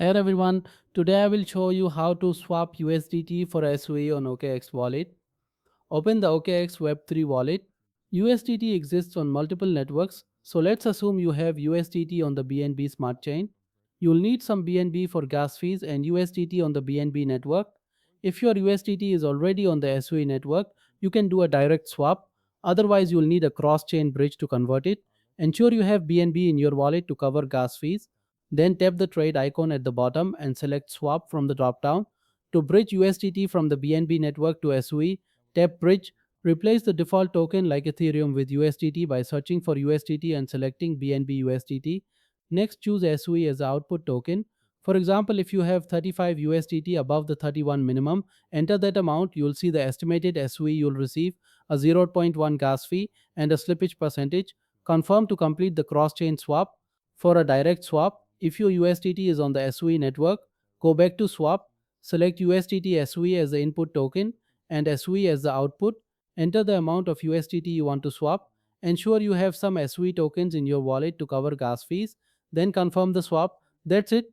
Hello everyone, today I will show you how to swap USDT for SUI on OKX Wallet. Open the OKX Web3 wallet. USDT exists on multiple networks, so let's assume you have USDT on the BNB Smart Chain. You'll need some BNB for gas fees and USDT on the BNB network. If your USDT is already on the SUI network, you can do a direct swap. Otherwise, you'll need a cross-chain bridge to convert it. Ensure you have BNB in your wallet to cover gas fees. Then tap the trade icon at the bottom and select swap from the drop-down. To bridge USDT from the BNB network to SUI, tap bridge. Replace the default token like Ethereum with USDT by searching for USDT and selecting BNB USDT. Next, choose SUI as the output token. For example, if you have 35 USDT above the 31 minimum, enter that amount. You'll see the estimated SUI you'll receive, a zero point 0.1 gas fee, and a slippage percentage. Confirm to complete the cross-chain swap. For a direct swap, if your USDT is on the SUI network, go back to swap, select USDT SUI as the input token and SUI as the output. Enter the amount of USDT you want to swap. Ensure you have some SUI tokens in your wallet to cover gas fees. Then confirm the swap. That's it.